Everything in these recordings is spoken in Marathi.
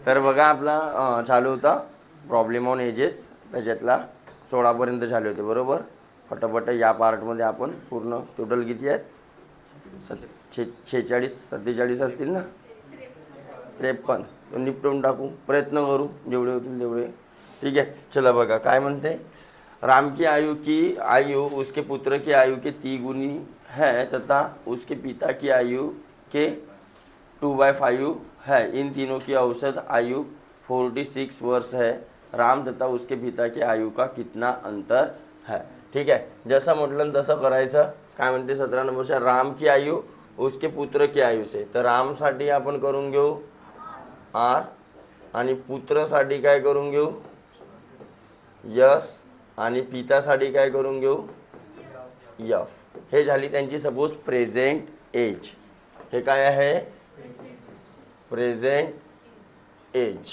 तर बघा आपला चालू होता प्रॉब्लेम ऑन एजेस, त्याच्यातला 16 पर्यंत झाले होते बरोबर. फटाफट या पार्टमध्ये आपण पूर्ण टोटल किती आहेत 46 47 असतील ना, 53 तो निपटून टाकू, प्रयत्न करू जेवढे होतील तेवढे. ठीक है, चला बघा काय म्हणते. राम की आयु उसके पुत्र की आयु के 3 गुनी है तथा उसके पिता की आयु के 2/5 है. इन तीनों की औसत आयु 46 वर्ष है. राम तथा उसके पिता की आयु का कितना अंतर है. ठीक आहे, जसं म्हटलं तसं करायचं. काय म्हणते 17 नंबरच्या राम की आयु उसके पुत्र की आयु से. तर रामसाठी आपण करून घेऊ आर आणि पुत्रासाठी काय करून घेऊ यस आणि पितासाठी काय करून घेऊ यफ. हे झाली त्यांची सपोज प्रेझेंट एज. हे काय आहे प्रेझेंट एज.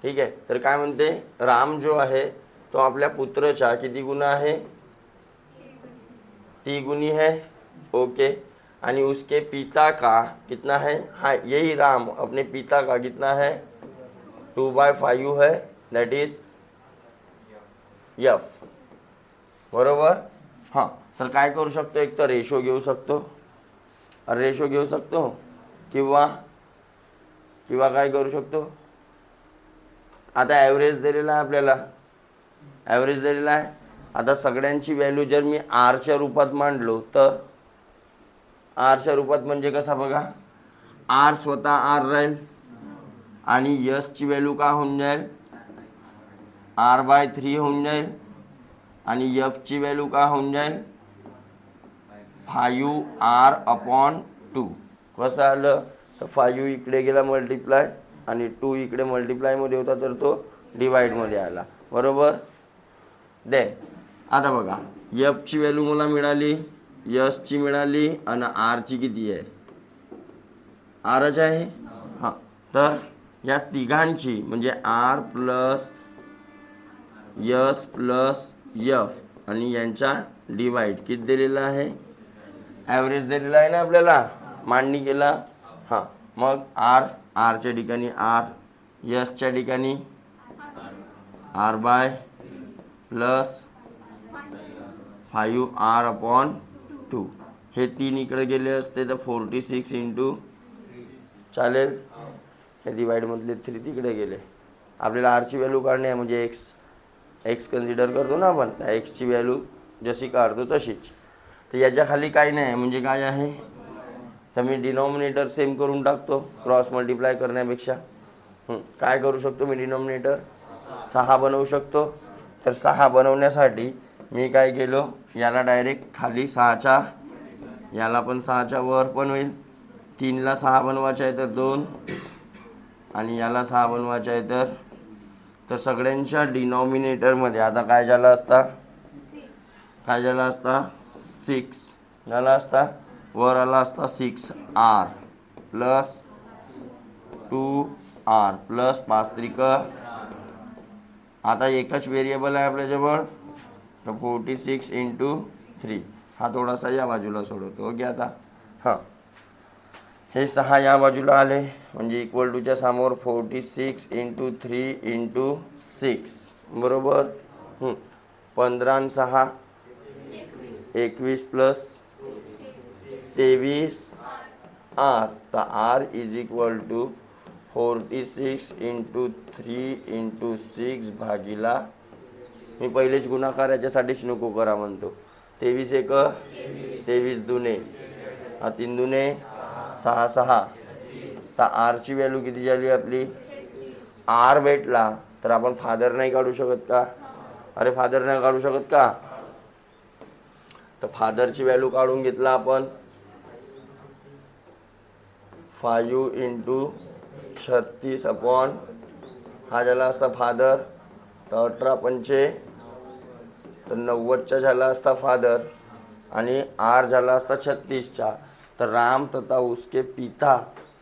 ठीक आहे, तर काय म्हणते राम जो आहे तो आपल्या पुत्राच्या किती गुना आहे 3 गुनी है. ओके, आणि उसके पिता का कितना है, हाँ यही राम अपने पिता का कितना है 2/5 है, दैट इज यफ बरोबर. हां, तर काय करू शकतो, एक तर रेशो घेऊ शकतो किंवा काय करू शकतो. आता ॲव्हरेज दिलेला आहे आपल्याला, ॲव्हरेज दिलेला आहे. आता सगळ्यांची व्हॅल्यू जर मी आरच्या रूपात मांडलो तर आरच्या रूपात म्हणजे कसा बघा, आर स्वतः आर राहील आणि यसची व्हॅल्यू का होऊन जाईल R/3 होऊन जाईल आणि यफची व्हॅल्यू का होऊन जाईल 5R/2. कसं आलं तर 5 इकडे गेला मल्टिप्लाय आणि 2 इकडे मल्टिप्लायमध्ये होता तर तो डिवाइडमध्ये आला बरोबर. देन आता बघा यफची व्हॅल्यू मला मिळाली, यसची मिळाली आणि आरची किती आहे आरच आहे. हां, तर या तिघांची म्हणजे R plus S plus F आणि यांचा डिवाइड किती दिलेला आहे ॲव्हरेज दिलेला आहे ना आपल्याला, मांडणी केला. हां, मग आरच्या ठिकाणी आर, यसच्या ठिकाणी R/2 5R/2. हे 3 इकडे गेले असते तर 46 इंटू चालेल. हे डिवाइडमधले 3 तिकडे गेले. आपल्याला आरची व्हॅल्यू काढणे आहे म्हणजे एक्स कन्सिडर करतो ना आपण, त्या एक्सची व्हॅल्यू जशी काढतो तशीच. तर याच्या खाली काही नाही म्हणजे काय आहे तर मी डिनॉमिनेटर सेम करून टाकतो क्रॉस मल्टिप्लाय करण्यापेक्षा. काय करू शकतो मी डिनॉमिनेटर 6 बनवू शकतो. तर 6 बनवण्यासाठी मी काय केलो, याला डायरेक्ट खाली 6च्या, याला पण 6च्या वर पण होईल. 3ला 6 बनवायचं आहे तर 2 आणि याला 6 बनवायचं आहे तर सगळ्यांच्या डिनॉमिनेटरमध्ये आता काय झालं असता 6 झाला असता, वर आला असता 6R प्लस 2R प्लस 5 त्रिक. आता एकच व्हेरिएबल आहे आपल्याजवळ तर 46 इंटू 3. हा थोडासा या बाजूला सोडवतो. ओके, आता हां हे 6 या बाजूला आले म्हणजे इक्वल टूच्या समोर 46 इंटू 3 इंटू 6 बरोबर. 15 आणि 6 21 प्लस 23 R. तर R is equal to 46 into 3 into 6 भागीला, मी पहिलेच गुणाकार याच्यासाठीच नको करा म्हणतो, 23 एक 23 दुने 3 दुने 6 6. तर आरची व्हॅल्यू किती झाली आपली, आर भेटला तर आपण फादर नाही काढू शकत का, अरे फादर नाही काढू शकत का, तर फादरची व्हॅल्यू काढून घेतला आपण 5 इंटू 36 अपॉन, हा झाला असता फादर तर 18 पंचे तर 90चा झाला असता फादर आणि आर झाला असता 36चा. तर राम तथा उसके पिता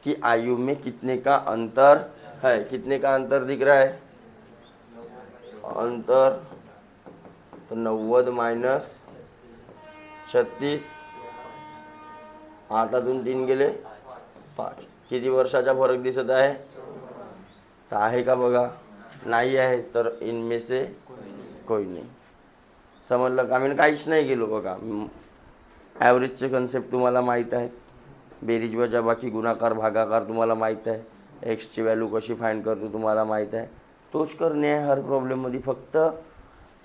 की आयु में कितने का अंतर है, कितने का अंतर दिख रहा है अंतर, तो 90 माइनस 36, 8 3 गेले 5. किती वर्षाचा फरक दिसत आहे? तर आहे का बघा? नाही आहे, तर इनमें से कोई नाही. समजलं का? मी काहीच नाही केलो बघा. ॲव्हरेजचे कन्सेप्ट तुम्हाला माहीत आहेत. बेरीज वजाबाकी गुणाकार भागाकार तुम्हाला माहीत आहे. एक्सची व्हॅल्यू कशी फाइंड करतो तुम्हाला माहीत आहे. तोच करणे आहे हर प्रॉब्लेममध्ये. फक्त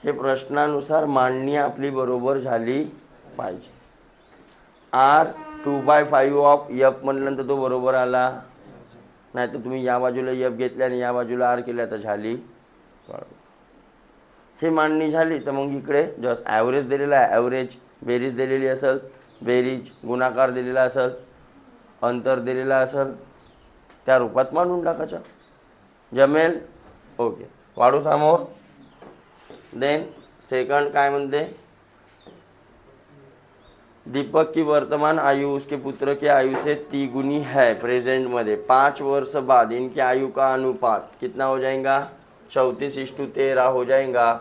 हे प्रश्नानुसार मांडणी आपली बरोबर झाली पाहिजे. आर 2/5 ऑफ एफ म्हणल्यानंतर तो बरोबर आला. नाही तर तुम्ही या बाजूला एफ घेतल्या आणि या बाजूला आर केल्या तर झाली बरोबर. हे मांडणी झाली तर मग इकडे जस्ट ॲव्हरेज दिलेला आहे, ॲव्हरेज बेरीज दिलेली असेल, बेरीज गुणाकार दिलेला असेल, अंतर दिलेला असेल, त्या रूपात मांडून टाकायचं. जमेल? ओके. वाढू समोर. देन सेकंड काय म्हणते? दीपक की वर्तमान आयु उसके पुत्र के आयु से 3 गुनी है प्रेजेंट में. 5 वर्ष बाद इनके आयु का अनुपात कितना हो जाएगा? 34:13 हो जाएगा.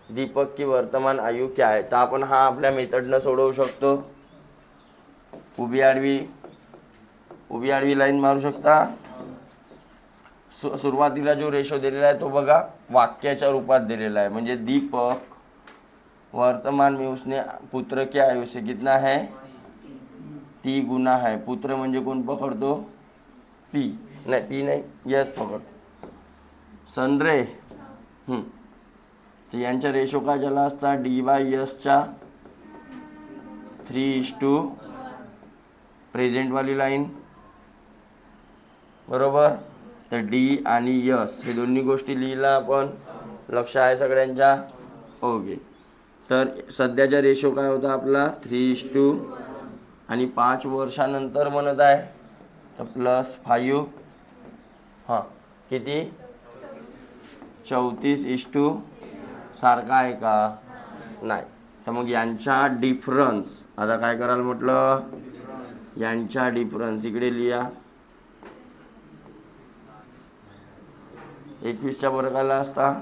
दीपक की वर्तमान आयु क्या है? तर आपण हा आपल्या मेथडनं सोडवू शकतो. उभी आडवी लाईन मारू शकता. सुरुवातीला जो रेशो दिलेला आहे तो बघा वाक्याच्या रूपात दिलेला आहे. म्हणजे दीपक वर्तमान में उसने पुत्र के आयु से कितना है? 3 गुना है. पुत्र म्हणजे कोण पकडतो? पी नाही यस पकड. सन रे. तर यांचा रेशो काय झाला असता? D/Sच्या 3:, प्रेझेंट वाली लाईन बरोबर. तर डी आणि यस हे दोन्ही गोष्टी लिहिला आपण. लक्ष आहे सगळ्यांच्या? ओके. तर सध्याचा रेशो काय होता आपला? 3:, आणि 5 वर्षानंतर म्हणत आहे तर +5. हां किती? 34:, सारखा आहे का? नाही. तर मग यांचा डिफरन्स आता काय कराल म्हटलं? यांचा डिफरन्स इकडे लिहा. 21च्या वर्गाला असता.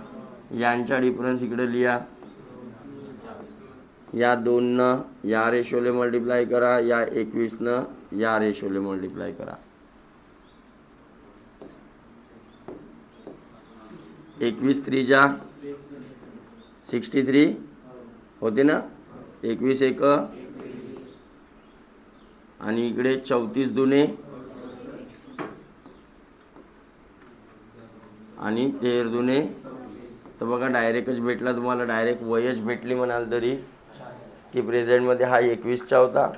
यांचा डिफरन्स इकडे लिहा. या 2नं या रेशोले मल्टिप्लाय करा, या 21नं या रेशोले मल्टिप्लाय करा. 21×3 = 63 होते ना. 21×1 आणि इकडे 34×2 आणि 13×2. तर बघा डायरेक्टच भेटला तुम्हाला. डायरेक्ट वयच भेटली म्हणाल तरी की प्रेझेंटमध्ये हा 21चा होता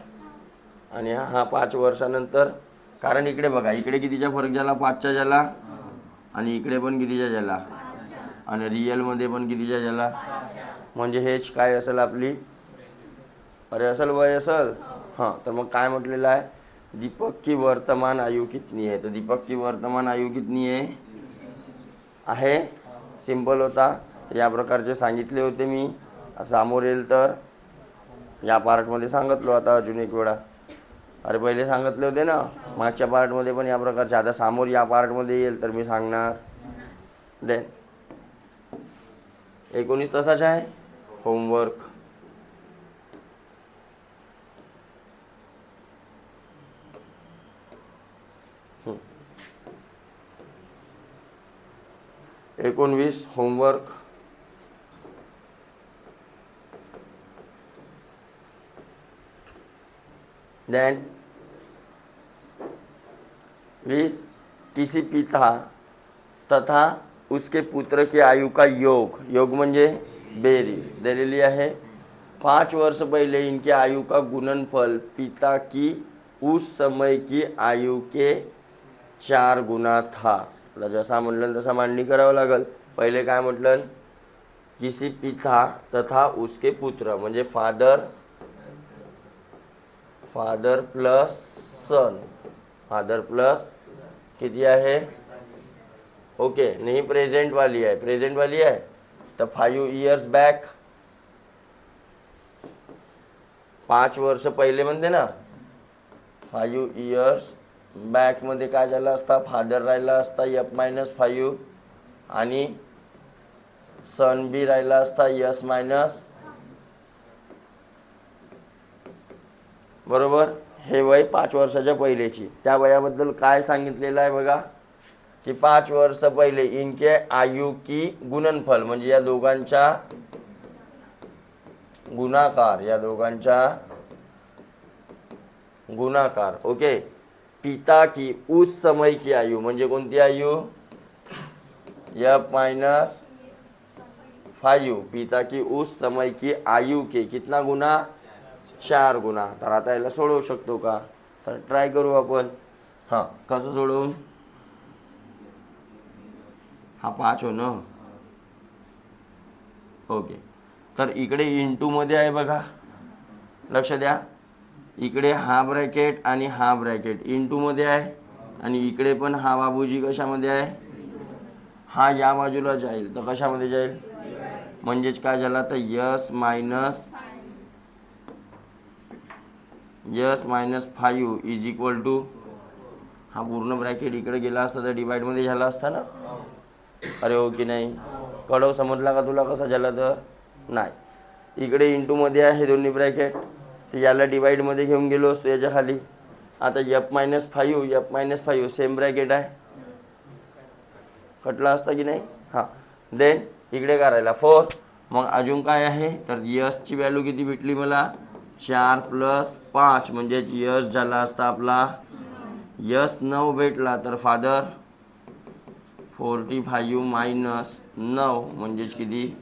आणि हा 5 वर्षानंतर. कारण इकडे बघा इकडे कितीचा फरक झाला? 5चा झाला. आणि इकडे पण कितीचा झाला? आणि रिअलमध्ये पण कितीचा झाला? म्हणजे हेच काय असेल आपली? अरे असेल वय असेल. हां. तर मग काय म्हटलेलं आहे? दीपक की वर्तमान आयु कितनी है? तर दीपक की वर्तमान आयु कितनी आहे? सिंपल होता. तर या प्रकारचे सांगितले होते मी. समोर येईल तर या पार्टमध्ये सांगितलो. आता अजून एक वेळा. अरे पहिले सांगितले होते ना मागच्या पार्टमध्ये पण या प्रकारचे. आता समोर या पार्टमध्ये येईल तर मी सांगणार. देन 19 तासाचा आहे होमवर्क. होमवर्क. देन 20 किसी पिता तथा उसके पुत्र की आयु का योग म्हणजे बेरीज दिलेली आहे. 5 वर्ष पहले इनके आयु का गुणनफल पिता की उस समय की आयु के 4 गुना था. जसा म्हटलं तसा मांडणी करावं लागल. पहिले काय म्हटलं? किसी पिता तथा उसके पुत्र म्हणजे फादर प्लस सन. फादर प्लस किती आहे? ओके. नाही प्रेझेंट वाली आहे. तर 5 इयर्स बॅक 5 वर्ष पहिले म्हणते ना. 5 इयर्स बॅक मध्ये काय झालं असता? फादर राहिला असता F-5 आणि सन बी राहिला असता S- बरोबर. हे वय 5 वर्षाच्या पहिलेची. त्या वयाबद्दल काय सांगितलेलं आहे बघा की 5 वर्ष पहिले इनके आयु की गुणनफल म्हणजे या दोघांच्या गुणाकार, या दोघांच्या गुणाकार. ओके. पिता की उस समय की आयु म्हणजे कोणती आयु? F-5. पिता की उस समय की आयु के कितना गुना? 4 गुना. तर आता याला सोडवू शकतो का? तर ट्राय करू आपण. हां, कसं सोडवून? हा 5 हो ना. ओके. तर इकडे इंटू मध्ये आहे बघा, लक्ष द्या. इकडे हा ब्रॅकेट आणि हा ब्रॅकेट इंटू मध्ये आहे आणि इकडे पण हा बाबूजी कशामध्ये आहे? हा या बाजूला जाईल तर कशामध्ये जाईल? म्हणजेच काय झाला तर S minus 5 is equal to हा पूर्ण ब्रॅकेट इकडे गेला असता तर डिवाइड मध्ये झाला असता ना. अरे हो की नाही? कळव समजला का तुला कसा झाला? तर नाही. इकडे इंटू मध्ये आहे दोन्ही ब्रॅकेट, तर याला डिवाइड मध्ये घेऊन गेलो असतो याच्या खाली. आता F-5 सेम ब्रॅकेट आहे, कटला असता की नाही? हां. देन इकडे करायला 4. मग अजून काय आहे तर यसची व्हॅल्यू किती भेटली मला? 4 + 5 म्हणजे यस झाला असता आपला यस 9 भेटला. तर फादर 45 - 9 म्हणजेच किती?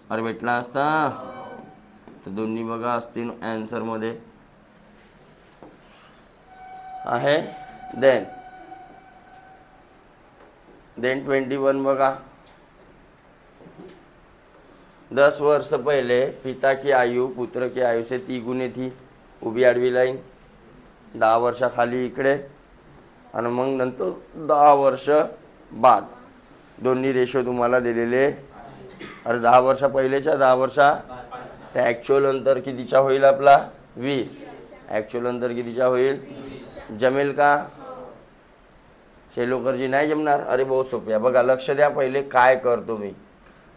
अरे भेटला असता. तर दोन्ही बघा असतील आन्सर मध्ये आहे. देन 21 बघा. 10 वर्ष पहले पिता की आयु पुत्र की आयु से 3 गुने थी. उभी आडवी लाईन. 10 वर्षाखाली इकडे आणि मग नंतर 10 वर्ष बाद. दोन्ही रेशो तुम्हाला दिलेले. अरे 10 वर्षा पहिलेच्या 10 वर्षा तर ॲक्च्युअल अंतर कितीचा होईल आपला? 20. ॲक्च्युअल अंतर कितीचा होईल? जमेल का? शेलोकरजी नाही जमणार? अरे बहुत सोपे आहे बघा. लक्ष द्या. पहिले काय करतो मी?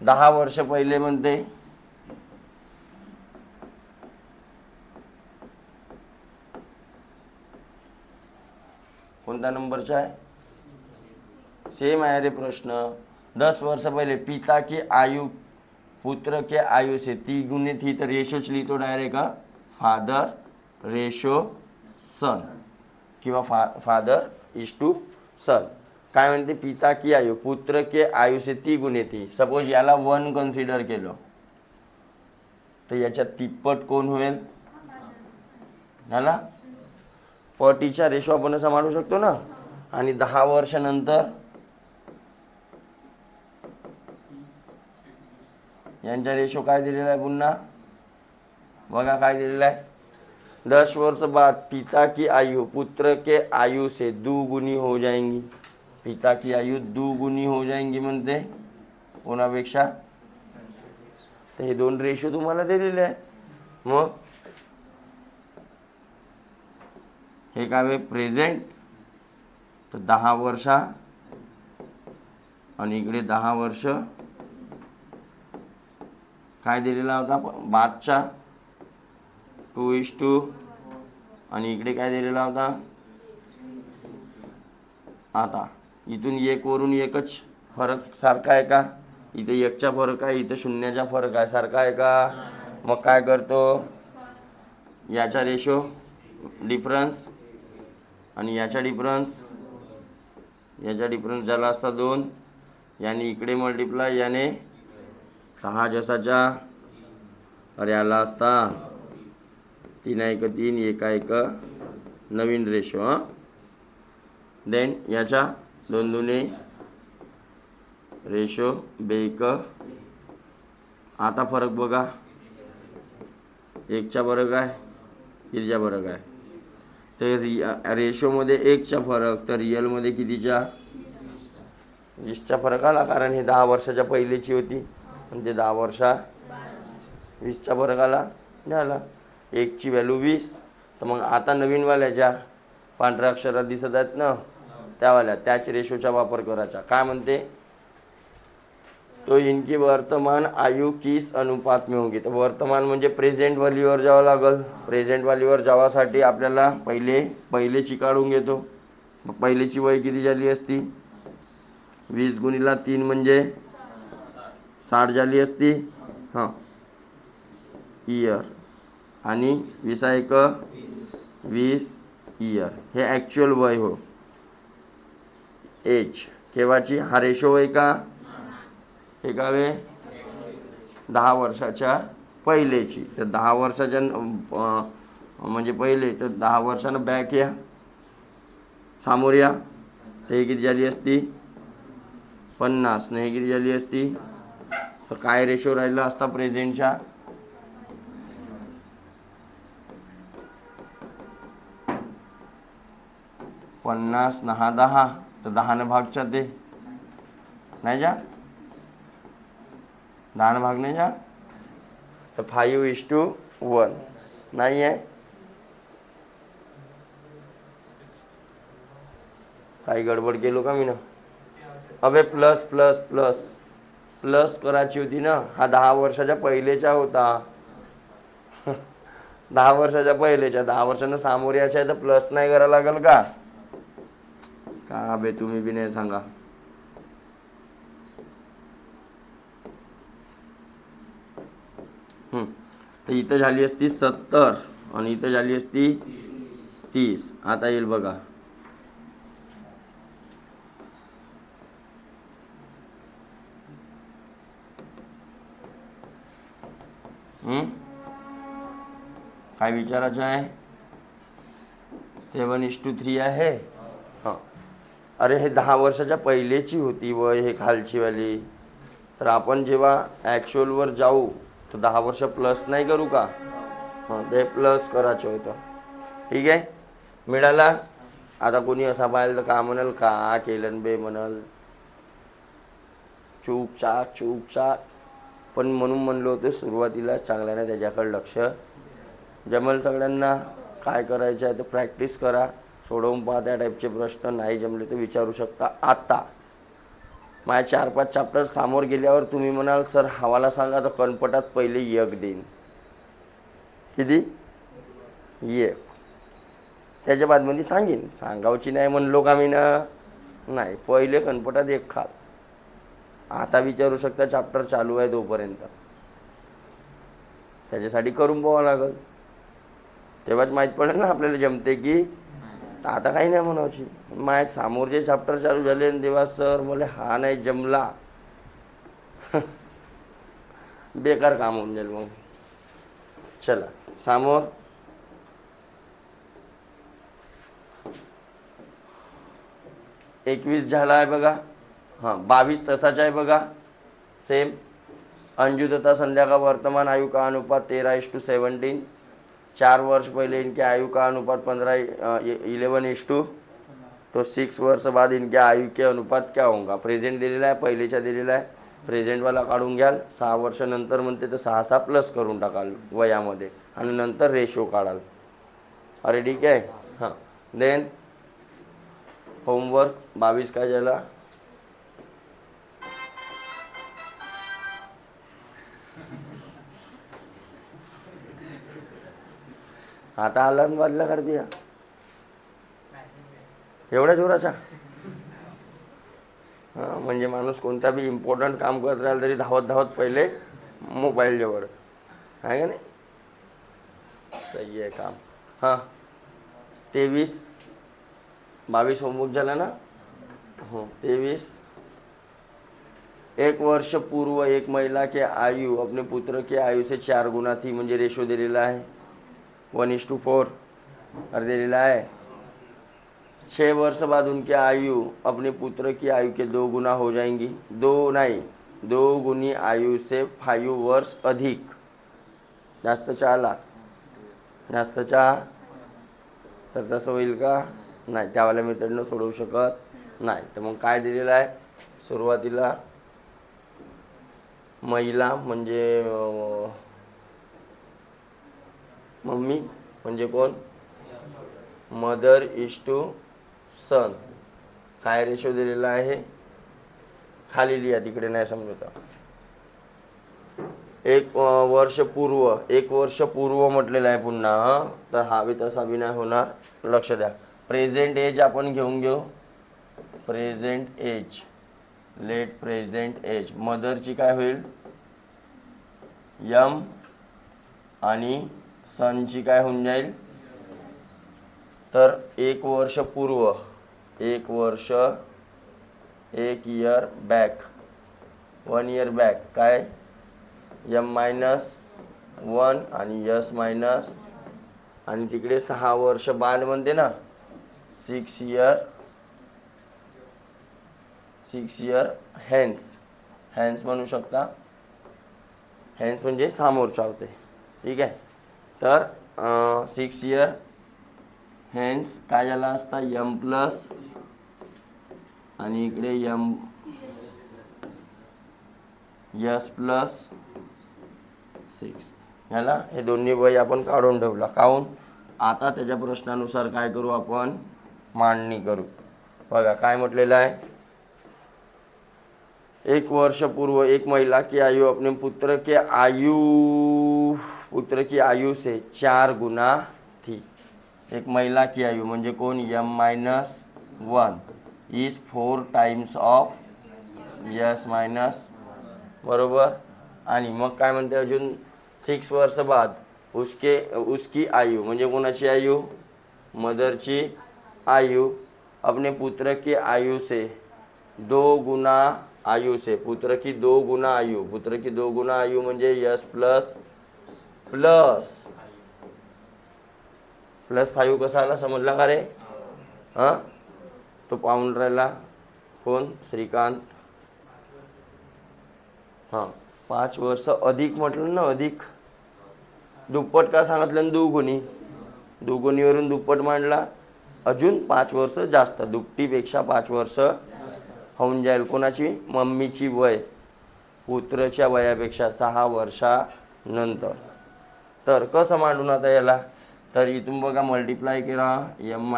10 वर्ष पहिले म्हणते कोणत्या नंबरचा आहे? सेम आहे रे प्रश्न. 10 वर्ष पहिले पिता की आयु पुत्र के आयु से 3 गुने थी. तर रेशोच लिहितो डायरेक्ट का? फादर रेशो सन किंवा फादर इज टू सन. काय म्हणते? पिता की आयु पुत्र के आयु से 3 गुने थी. सपोज याला 1 कन्सिडर केलं तर याच्यात तिप्पट कोण होईल? झाला. पटीचा रेशो आपण असा मांडू शकतो ना. आणि 10 वर्षानंतर यांचा रेशो काय दिलेला आहे? पुन्हा बघा काय दिलेला आहे. 10 वर्ष बाद पिता की आयु पुत्र के आयु से 2 गुनी हो जाएंगी. पिता की आयु 2 गुनी हो जाएंगी म्हणते कोणापेक्षा? तर हे 2 रेशो तुम्हाला दिलेले आहे. मग हे काय प्रेझेंट तर 10 वर्षा आणि इकडे 10 वर्ष काय दिलेला होता? बादचा 2:2 आणि इकडे काय दिलेला होता? आता इथून 1 वरून 1च फरक सारखा आहे का? इथे 1चा फरक आहे, इथे 0चा फरक आहे. सारखा आहे का? मग काय करतो? याचा रेशो डिफरन्स आणि याचा डिफरन्स झाला असता 2. याने इकडे मल्टिप्लाय याने 6 जसाच्या अरे आला असता 3 × 1 = 1 नवीन रेशो. देन याच्या 2 दुने रेशो 2 1. आता फरक बघा. 1चा फरक आहे, 3चा फरक आहे. तर रेशोमध्ये 1चा फरक तर रिअलमध्ये कितीचा? 20चा फरक आला. कारण हे 10 वर्षाच्या पहिलेची होती म्हणजे 10 वर्षा 20चा फरक आला. झाला. 1ची व्हॅल्यू 20. तर मग आता नवीनवाल्याच्या पांढऱ्या अक्षरात दिसत आहेत ना त्यावाल्या त्याच रेशोचा वापर करायचा. काय म्हणते? तो इनकी वर्तमान आयु किस अनुपात में होगी. तर वर्तमान म्हणजे प्रेझेंट व्हॅल्यूवर जावं लागल. प्रेझेंट व्हॅल्यूवर जावासाठी आपल्याला पहिलेची काढून घेतो. पहिलेची वय किती झाली असती. 20 गुणिला 3 म्हणजे 60 झाली असती. हां इयर आणि 20 एक 20 इयर. हे ॲक्च्युअल वय हो. एज केव्हाची. हा रेशो आहे का. हे गावे 10 वर्षाच्या पहिलेची. तर 10 वर्षाच्या म्हणजे पहिले तर 10 वर्षानं बॅक या सामोर या. तर हे किती झाली असती 50 ने. हे किती झाली असती. तर काय रेशो राहिला असता प्रेझेंटच्या. पन्नास 10 तर 10 भागच्या ते नाही जा 10 भाग नाही जा. तर 5:1 नाही आहे. काही गडबड केलो का मी ना. अबे प्लस प्लस प्लस प्लस करायची होती ना. हा 10 वर्षाच्या पहिलेचा होता. 10 वर्षाच्या पहिलेच्या 10 वर्षांना सामोर यायचं आहे तर प्लस नाही करावं लागेल का. का बे तुम्ही बी नाही सांगा. तर इथं झाली असती 70 आणि इथं झाली असती 30. आता येईल बघा. काय विचारायचं आहे. 7:3 आहे. हां अरे हे 10 वर्षाच्या पहिलेची होती वय हे खालची वाली. तर आपण जेव्हा ॲक्च्युअलवर जाऊ तर 10 वर्ष प्लस नाही करू का. हां ते प्लस करायचं होतं. ठीक आहे मिळाला. आता कोणी असा पाहिलं तर का म्हणाल का केलं बे म्हणाल चूक. पण म्हणून म्हणलो होतं सुरुवातीला चांगल्याने त्याच्याकडे लक्ष जमेल सगळ्यांना. काय करायचं आहे तर प्रॅक्टिस करा. सोडवून पहा त्या टाईपचे प्रश्न. नाही जमले तर विचारू शकता. आता माझ्या 4-5 चॅप्टर समोर गेल्यावर तुम्ही म्हणाल सर हवाला सांगा तर कनपटात पहिले 1 देईन. किती 1. त्याच्या बादमध्ये सांगेन. सांगावची नाही म्हणलो का मी ना. नाही पहिले कनपटात 1 खाल. आता विचारू शकता चॅप्टर चालू आहे तोपर्यंत. त्याच्यासाठी करून पाहावं लागेल. तेव्हाच माहीत पडेल ना आपल्याला जमते की. आता काही नाही म्हणायची. माहीत समोरचे चॅप्टर चालू झाले तेव्हा सर मला हा नाही जमला बेकार काम होऊन जाईल मग. चला समोर एकवीस झाला आहे बघा. हां 22 तसाचा आहे बघा. सेम. अंजू तथा संध्या का वर्तमान आयु का अनुपात 13:17. 4 वर्ष पहले इनके आयु का अनुपात 11:2. तो 6 वर्ष बाद इनके आयु के अनुपात क्या होगा. प्रेझेंट दिलेला आहे पहिलेच्या दिलेला आहे. प्रेझेंटवाला काढून घ्याल. 6 वर्षानंतर म्हणते तर 6 प्लस करून टाकाल वयामध्ये आणि नंतर रेशो काढाल. अरे ठीक आहे. हां देन होमवर्क 22 काय झाला. आता आला वाजला कर दिया एवढ्या जोराचा. हां म्हणजे माणूस कोणता बी इम्पॉर्टंट काम करत राहिला तरी धावत पहिले मोबाईल जवळ आहे का नाही. सही आहे काम. हां 22 होमवर्क झाला ना. हो 23. 1 वर्ष पूर्व एक महिला के आयु अपने पुत्र के आयु से 4 गुना थी. म्हणजे रेशो दिलेला आहे 1:4 और दिलेला है. 6 वर्ष बाद उनके आयु अपने पुत्र की आयु के 2 गुना हो जाएंगी. 2 गुनी आयु से 5 वर्ष अधिक. जास्त चाला जास्त चहा तर तसं होईल का नाही. त्यावाल्या मेथडनं सोडवू शकत नाही. तर मग काय दिलेलं आहे सुरुवातीला महिला म्हणजे मम्मी म्हणजे कोण मदर इज टू सन. काय रेशो दिलेला आहे खाली लिहा, तिकडे नाही समजत. एक वर्ष पूर्व म्हटलेलं आहे पुन्हा, तर हा बी तसा बी नाही होणार. लक्ष द्या. प्रेझेंट एज आपण घेऊ present age, let present age. मदरची काय होईल यम आणि सनची काय होऊन जाईल. तर एक वर्ष पूर्व, एक इयर बॅक, 1 इयर बॅक काय M-1 आणि S- आणि तिकडे 6 वर्ष बाद म्हणते ना, 6 इयर हॅन्स म्हणू शकता. हॅन्स म्हणजे समोरच्या होते. ठीक आहे. तर 6 इयर हॅन्स काय झाला असता M प्लस आणि इकडे S प्लस 6. याला हे दोन्ही वय आपण काढून ठेवला. काहून आता त्याच्या प्रश्नानुसार काय करू आपण मांडणी करू. बघा काय म्हटलेलं आहे. एक वर्ष पूर्व एक महिला की आयु अपने पुत्र की आयु से 4 गुना थी. एक महिला की आयु म्हणजे कोण M-1 is 4 times of S- बरोबर. आणि मग काय म्हणते अजून 6 वर्ष बाद उसकी आयु म्हणजे कोणाची आयु मदरची आयु अपने पुत्र की आयु से 2 गुना आयु से, पुत्र की 2 गुना आयु म्हणजे S प्लस 5 कसा आला समजला का रे. हां तो पाहून राहिला कोण श्रीकांत. हां 5 वर्ष अधिक म्हटलं ना, अधिक दुप्पट का सांगितलं ना, दुगुणीवरून दुप्पट मांडला. अजून 5 वर्ष जास्त, दुपटीपेक्षा 5 वर्ष होऊन जाईल. कोणाची मम्मीची वय पुत्रच्या वयापेक्षा 6 वर्षानंतर. तर कसं मांडून आता याला, तर इथून बघा मल्टिप्लाय केला M-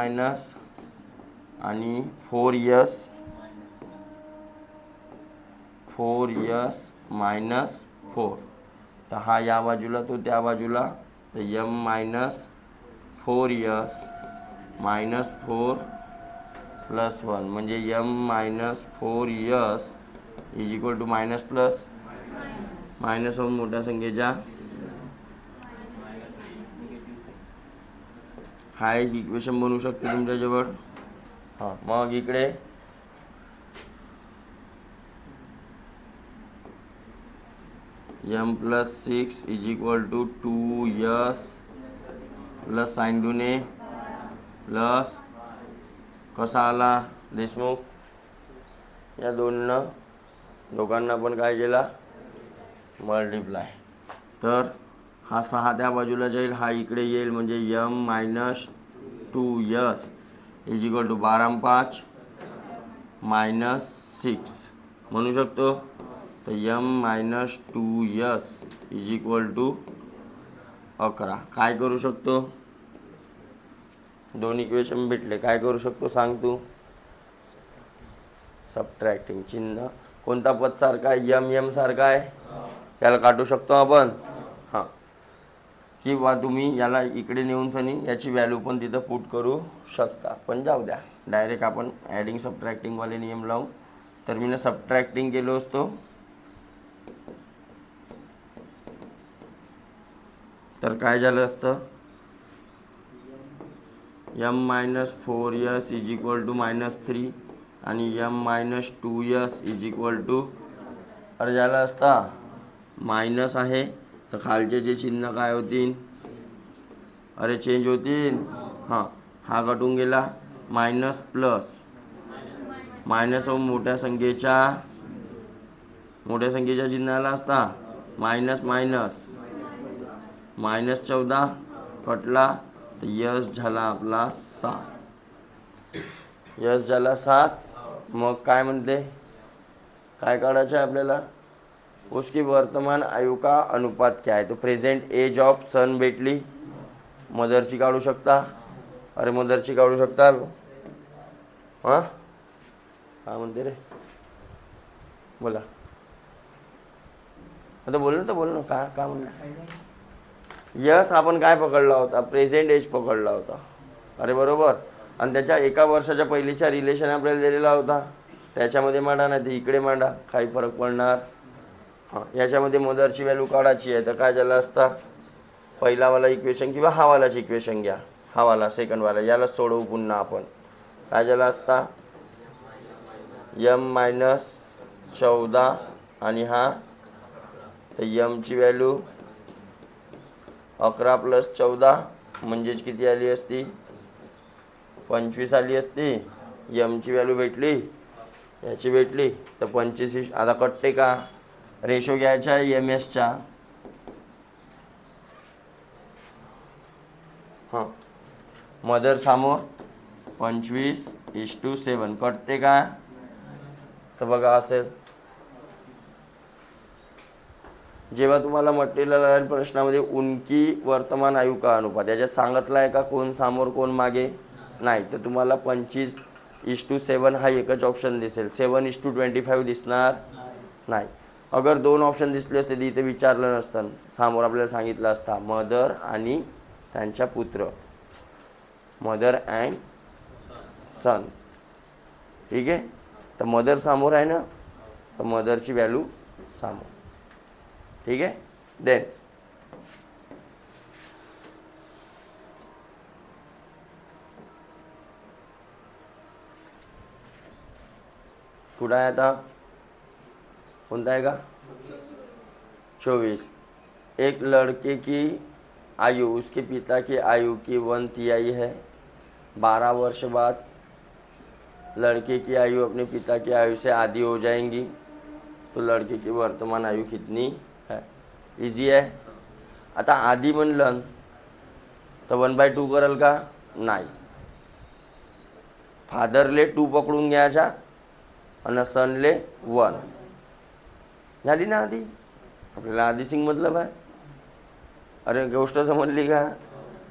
आणि 4S -4. तर हा या बाजूला तो त्या बाजूला, तर M-4S -4 + 1 म्हणजे M-4S is equal to minus plus minus होऊन मोठ्या संख्येच्या. हा एक इक्वेशन बनवू शकते तुमच्याजवळ. हां मग इकडे M+6 is equal to 2S plus sign दुने प्लस कसा आला देशमुख. या दोघांना पण काय केला मल्टिप्लाय. तर हा 6 त्या बाजूला जाईल, हा इकडे येईल म्हणजे M-2S इज इक्वल टू 12 5 -6 म्हणू शकतो. तर M-2S इज इक्वल टू 11. काय करू शकतो, दोन इक्वेशन भेटले, काय करू शकतो सांग तू. सबट्रॅक्टिंग चिन्ह कोणता पद सारखा आहे M सारखा आहे त्याला काढू शकतो आपण. हां किंवा तुम्ही याला इकडे नेऊन सनी याची व्हॅल्यू पण तिथं पुट करू शकता. पण जाऊ द्या, डायरेक्ट आपण ॲडिंग सबट्रॅक्टिंगवाले नियम लावू. तर मी सबट्रॅक्टिंग केलो असतो, तर काय झालं असतं M-4S इज इक्वल टू -3 आणि M-2S इज इक्वल टू, अरे झालं असता मायनस आहे तर खालचे जे चिन्ह काय होतील, अरे चेंज होतील. हां हा कटून गेला मायनस प्लस मायनस होऊन मोठ्या संख्येच्या चिन्हाला असता -14 कटला तर यस झाला आपला 7. मग काय म्हणते, काय काढायचं आहे आपल्याला, उसकी वर्तमान आयु का अनुपात क्या है. तो प्रेझेंट एज ऑफ सन भेटली, मदरची काढू शकता. अरे मदरची काढू शकता. हां काय म्हणते रे, बोला आता, बोल ना काय म्हणलं. यस आपण काय पकडला होता, प्रेझेंट एज पकडला होता. अरे बरोबर. आणि त्याच्या 1 वर्षाच्या पहिलीचा रिलेशन आपल्याला दिलेला होता, त्याच्यामध्ये मांडा, नाही तर इकडे मांडा, काही फरक पडणार. हां, याच्यामध्ये मदरची व्हॅल्यू काढायची आहे, तर काय झालं असता, पहिलावाला इक्वेशन किंवा हावालाच इक्वेशन घ्या, हावाला सेकंडवाला, याला सोडवू पुन्हा आपण. काय झालं असता, m-14 आणि हा, तर यमची व्हॅल्यू 11 + 14 म्हणजेच किती आली असती, 25 आली असती. यमची व्हॅल्यू भेटली, याची भेटली, तर 25. आता कटते का, रेशो घ्यायचा एम एसचा. हां, मदर समोर 25:7 कटते का, तर बघा असेल. जेव्हा तुम्हाला म्हटलेलं आहे प्रश्नामध्ये उनकी वर्तमान आयु का अनुपात, याच्यात सांगितलं आहे का कोण समोर कोण मागे, नाही, तर तुम्हाला 25:7 हा एकच ऑप्शन दिसेल. 7:25 दिसणार नाही. अगर 2 ऑप्शन दिसले असते तर इथे विचारलं नसतं, समोर आपल्याला सांगितलं असता मदर आणि त्यांच्या पुत्र, मदर अँड सन. ठीक आहे, तर मदर समोर आहे ना, तर मदरची व्हॅल्यू समोर. ठीक आहे. देन कुठं आहे आता, कोणता आहे का, 24. एक लड़के की आयु उसके पिता की आयु की 1/3 है. 12 वर्ष बाद लड़के की आयु अपने पिता की आयु से आधी हो जाएंगी, तो लड़के की वर्तमान आयु कितनी है. इजी आहे. आता आधी म्हणलं तर 1/2 करल का, नाही. फादरले 2 पकडून घ्यायचा आणि सनले 1 झाली ना आधी. आपल्याला आधी सिंग मतलब आहे. अरे गोष्ट समजली का,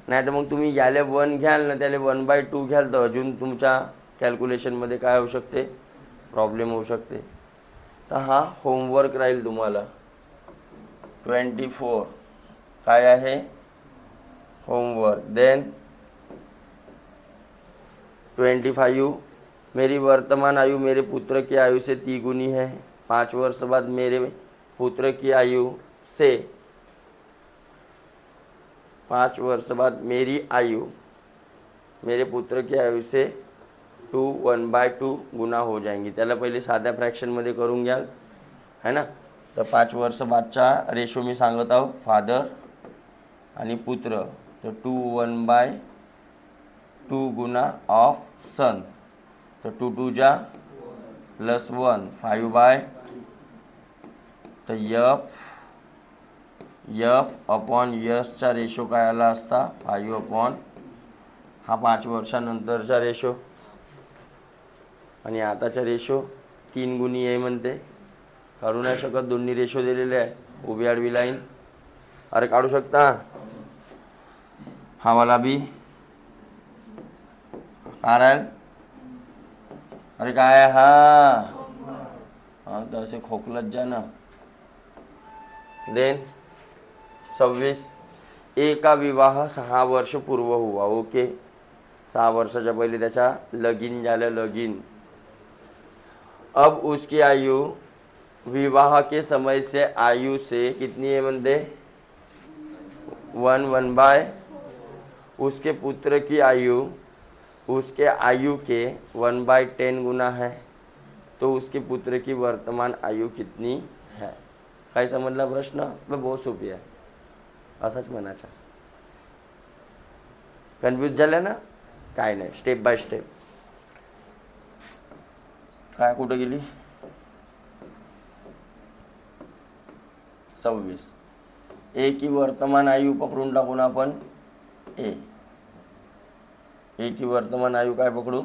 नाही तर मग तुम्ही याले 1 घ्याल ना, त्याला 1/2 घ्याल, तर अजून तुमच्या कॅल्क्युलेशनमध्ये काय होऊ शकते, प्रॉब्लेम होऊ शकते. तर हा होमवर्क राहील तुम्हाला. 24 काय आहे होमवर्क. देन 25 मेरी वर्तमान आयु मेरे पुत्र की आयु से 3 गुनी है. 5 वर्ष बाद मेरे पुत्र की आयु से 5 वर्ष बाद मेरी आयु मेरे पुत्र की आयु से 1/2 गुना हो जाएंगी. त्याला पहिले साध्या फ्रॅक्शनमध्ये करून घ्याल, है ना. तर 5 वर्ष बादचा रेशो मी सांगत आहो, फादर आणि पुत्र, तर 1/2 गुना ऑफ सन, तर 2 + 1 5/, तर F अपॉन यसचा रेशो काय आला असता, 5/, हा 5 वर्षानंतरचा रेशो. आणि आताचा रेशो 3 गुणी आहे म्हणते, काढू नाही शकत, दोन्ही रेशो दिलेले आहे, उभी आडवी लाईन. अरे काढू शकता, हा वाला बी काय राहील, अरे काय हा तर असे खोकलत जा ना. देन 26 ए का विवाह 6 वर्ष पूर्व हुआ. ओके, 6 वर्षाच्या पहिले त्याचा लगीन झालं, लगीन. अब उसकी आयु विवाह के समय से आयु से कितनी है म्हणते, 1/, उसके पुत्र की आयु उसके आयु के 1/10 गुना है, तो उसके पुत्र की वर्तमान आयु कितनी है. काय समजला प्रश्न, बहुत सोपी आहे, असाच म्हणायचा. कन्फ्यूज झालं ना, काय नाही, स्टेप बाय स्टेप. काय कुठं गेली, 26 ए की वर्तमान आयु पकडून टाकून आपण, ए की वर्तमान आयु काय पकडू,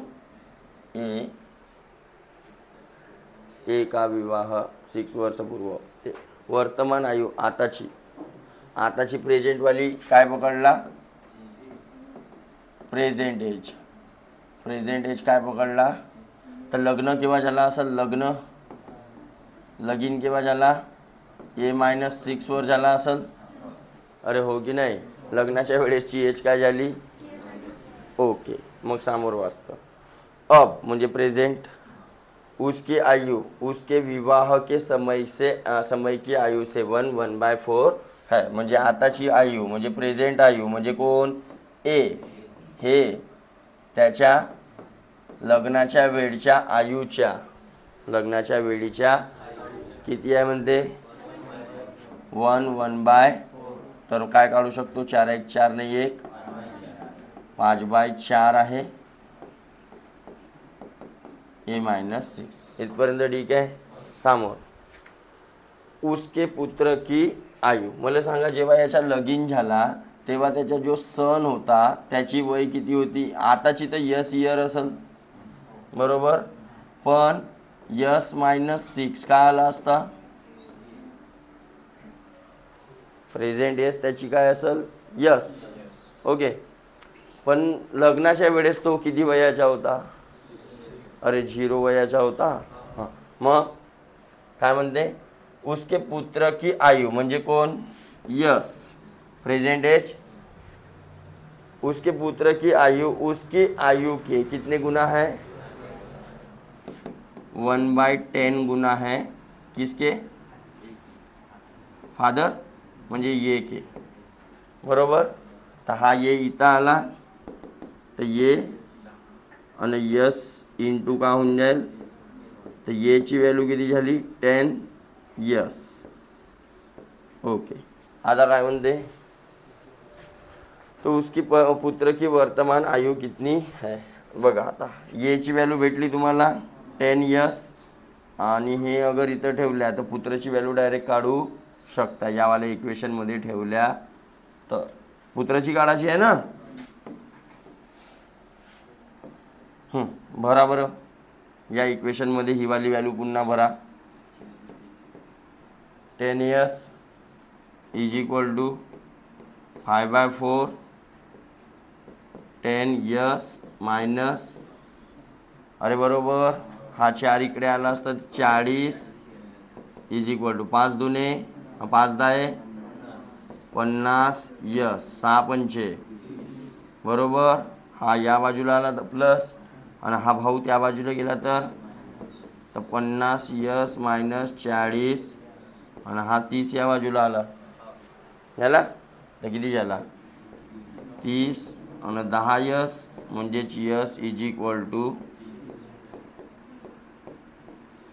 ए का विवाह 6 वर्ष पूर्व. ते वर्तमान आयु आताची प्रेझेंटवाली काय पकडला, प्रेझेंट एज काय पकडला. तर लग्न केव्हा झाला असेल, लगीन केव्हा झाला? A-6 वर झाला असेल. अरे हो की नाही? लग्नाच्या वेळेसची एज काय झाली? ओके, मग समोर वाचतं. अब म्हणजे प्रेझेंट. उसकी आयु उसके विवाह के समय की आयु से 1/4 है. म्हणजे आताची आयु म्हणजे प्रेझेंट आयु म्हणजे कोण? ए. हे त्याच्या लग्नाच्या वेळच्या वेळीच्या किती आहे म्हणते? 1/4. तर काय काढू शकतो? 4 × 4 नाही 1, 5/4 आहे. A-6 इथपर्यंत ठीक आहे. समोर उसके पुत्र की आयु. मला सांगा, जेव्हा याचा लगीन झाला तेव्हा त्याचा जो सन होता त्याची वय किती होती? आताची तर यस इयर असेल, बरोबर, पण S-6 काय आला असता? प्रेझेंट एज त्याची काय असेल? यस. ओके, पण लग्नाच्या वेळेस तो किती वयाचा होता? अरे 0 वयाचा होता. हां, मग काय म्हणते? उसके पुत्र की आयु म्हणजे कोण? यस. Present age. उसके पुत्र की आयु उसकी आयु के कितने गुना है? 1/10 गुना है. किसके? फादर म्हणजे ये के, बरोबर. तर हा ये इथं आला तर ये आणि यस इंटू का होऊन जाईल? तर येची व्हॅल्यू किती झाली? 10 यस. ओके, आता काय म्हणते? तो उसकी पुत्र की वर्तमान आयु कितनी है? बघा, आता येची व्हॅल्यू भेटली तुम्हाला 10 यस, आणि हे अगर इथं ठेवल्या तर पुत्राची व्हॅल्यू डायरेक्ट काढू शकता. यावाल्या इक्वेशनमध्ये ठेवल्या तर पुत्राची काढायची आहे ना. भरा बरं या इक्वेशनमध्ये ही वाली व्हॅल्यू पुन्हा भरा. 10 S is equal to 5/4 10 S minus, अरे बरोबर, हा 4 इकडे आला असता 40 इज इक्वल टू 5 दुने 5 10 50 यस 6 पंचे, बरोबर. हा या बाजूला आला तर प्लस, आणि हा भाऊ त्या बाजूला गेला तर 50 यस मायनस 40, आणि हा 30 या बाजूला आला. झाला तर किती झाला? 30 आणि 10 यस म्हणजेच यस इज इक्वल टू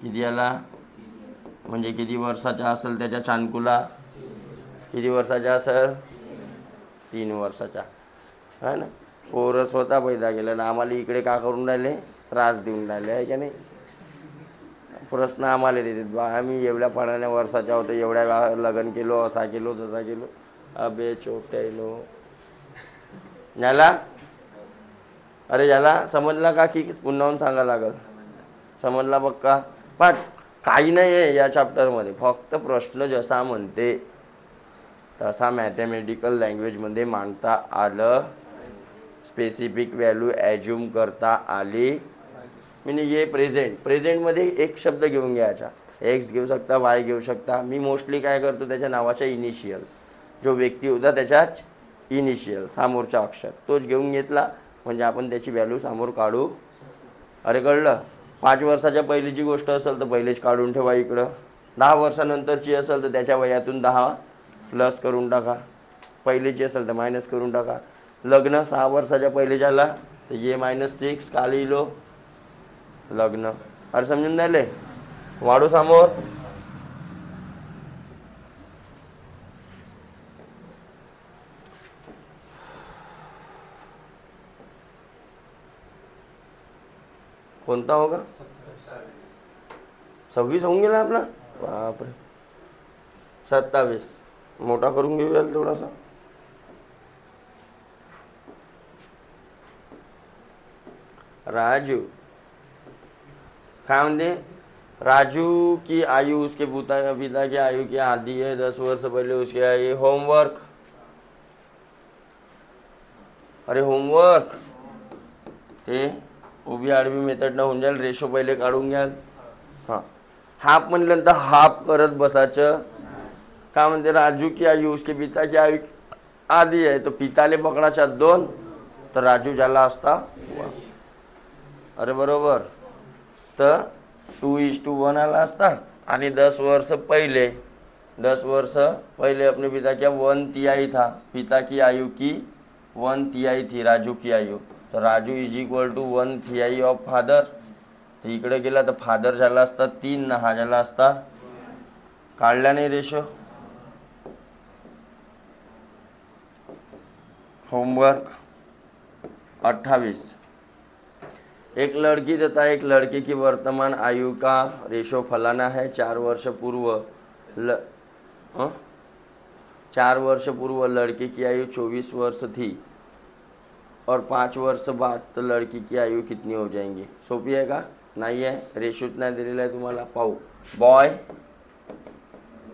किती आला? म्हणजे किती वर्षाचा असेल त्याच्या चांदकुला? किती वर्षाचा असेल? 3 वर्षाचा, है ना. पोरं स्वतः पैदा केलं ना, आम्हाला इकडे का करून राहिले? त्रास देऊन राहिले, आहे का नाही. प्रश्न आम्हाला देतात बा, आम्ही एवढ्या पणाने वर्षाच्या होतो, एवढ्या लग्न केलो, असा केलो तसा केलो. अबे चोट्यानो झाला? अरे झाला? समजला का की पुन्हा सांगा लागल? समजला पक्का? पण काही नाही आहे या चॅप्टरमध्ये, फक्त प्रश्न जसा म्हणते तसा मॅथमॅटिकल लँग्वेजमध्ये मांडता आलं, स्पेसिफिक व्हॅल्यू ॲज्युम करता आली. म्हणजे ये प्रेझेंटमध्ये एक शब्द घेऊन घ्यायचा, एक्स घेऊ शकता, वाय घेऊ शकता. मी मोस्टली काय करतो, त्याच्या नावाचा इनिशियल, जो व्यक्ती होता त्याच्याच इनिशियल समोरचा अक्षर तोच घेऊन घेतला, म्हणजे आपण त्याची व्हॅल्यू समोर काढू. अरे कळलं? 5 वर्षाच्या पहिलीची गोष्ट असेल तर पहिलेच काढून ठेवा इकडं. 10 वर्षानंतरची असेल तर त्याच्या वयातून 10 प्लस करून टाका. पहिलीची असेल तर मायनस करून टाका. लग्न 6 वर्षाच्या पहिले झाला तर A-6 का लिहिलो? लग्न. अरे समजून राहिले? वाढू समोर. कोणता होगा? 26 होऊन गेला आपला. बापरे, 27 मोठा करून घेऊया थोडासा. राजू काय म्हणते? राजू की आयु उसके पिता की आयु की आधी है. 10 वर्ष पहले उसके आयु. होमवर्क. अरे होमवर्क ते उभी आडवी मेथडनं होऊन जाईल. रेशो पहिले काढून घ्याल. हां, हाफ म्हणल्यानंतर हाफ करत बसायचं. का म्हणते राजू की आयु उसके पिता की आयु आधी आहे, तो पिताले पकडाच्या 2 तर राजू झाला असता 1. अरे बरोबर. तर 2:1 आला असता. आणि 10 वर्ष पहले अपने पिता क्या 1/3 था, पिता की आयु की 1/3 थी राजू की आयु. तर Raju is equal to 1/3 of father. तर इकडे गेला तर फादर झाला असता 3 ना हा झाला असता. काढला नाही रेशो. होमवर्क 28. एक लड़की तथा एक लड़के की वर्तमान आयु का रेशो फलाना है. 4 वर्ष पूर्व 4 वर्ष पूर्व लड़के की आयु 24 वर्ष थी और 5 वर्ष बाद तो लड़की की आयु कितनी हो जाएंगी. सोपी आहे का? नाही आहे. रेशोच नाही दिलेला आहे तुम्हाला. पाहू. बॉय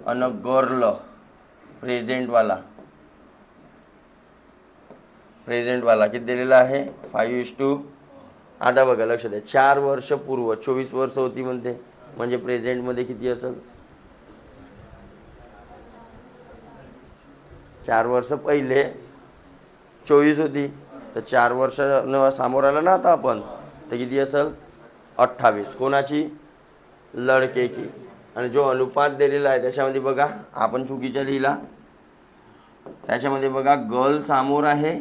अन गर्ल प्रेझेंट वाला किती दिलेला आहे 5:2. आता बघा लक्ष द्या. 4 वर्ष पूर्व 24 वर्ष होती म्हणते, म्हणजे प्रेझेंटमध्ये किती असेल 4 वर्ष पहिले 24 होती, तर 4 वर्ष समोर आला ना आता आपण, तर किती असेल 28. कोणाची? लडके की. आणि जो अनुपात दिलेला आहे त्याच्यामध्ये बघा आपण चुकीचा लिहिला. त्याच्यामध्ये बघा गर्ल समोर आहे,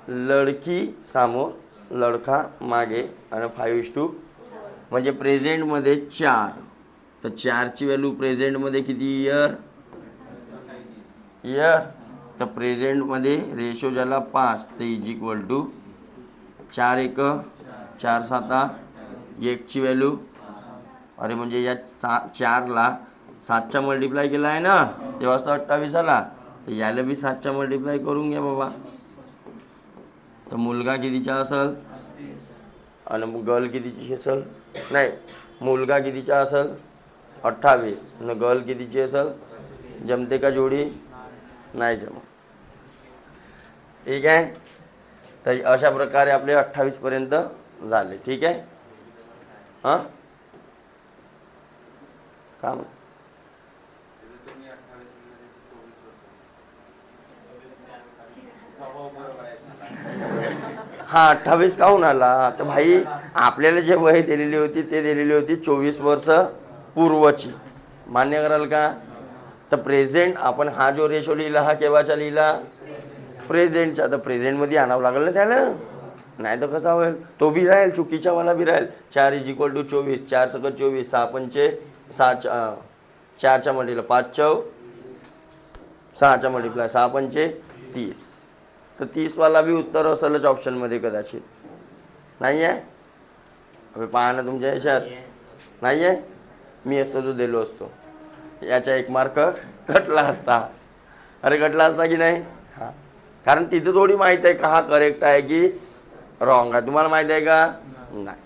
लडकी समोर, लडका मागे आणि 5:2 म्हणजे प्रेझेंटमध्ये 4. तर 4ची व्हॅल्यू प्रेझेंटमध्ये किती इयर. तर प्रेझेंटमध्ये रेशो झाला 5. तर इज इक्वल टू 4 1 4 7 1ची व्हॅल्यू. अरे म्हणजे या 4ला 7चा मल्टिप्लाय केला आहे ना, तेव्हाच तर 28 आला. तर याला बी 7चा मल्टिप्लाय करून घ्या बाबा. तर मुलगा कितीचा असेल आणि गर्ल कितीची असेल. नाही, मुलगा कितीचा असेल 28 आणि गर्ल कितीची असेल. जमते का जोडी? नाही जमत. ठीक आहे. तर अशा प्रकारे आपले 28 पर्यंत झाले. ठीक आहे. हां काम हा 28 काहून आला. तर भाई आपल्याला जे वय दिलेली होती ते दिलेली होती 24 वर्ष पूर्वची. मान्य कराल का? तर प्रेझेंट आपण हा जो रेशो लिहिला हा केव्हाचा लिहिला? प्रेझेंटचा. तर प्रेझेंटमध्ये आणावं लागेल ना त्याला, नाही तर कसा होईल? तो बी राहील, चुकीचा वाला बी राहील. 4 = 24. 4 × 24 6 पंचे 6 4चा मल्टिप्लाय 5 4 6चा मल्टिप्लाय 6 पंचे 30. तर 30 वाला बी उत्तर असेलच ऑप्शनमध्ये कदाचित. नाही आहे? अबे पहा ना तुमच्या ह्याच्यात नाही आहे. मी असतो तो दिलो असतो, याचा 1 मार्क कटला असता. अरे कटला असता की नाही? हां, कारण तिथं थोडी माहीत आहे का हा करेक्ट आहे की रॉंग आहे. तुम्हाला माहीत आहे का? नाही.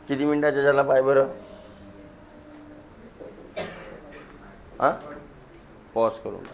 किती मिनिटाचा झाला पाय बरं. हां, पॉज करून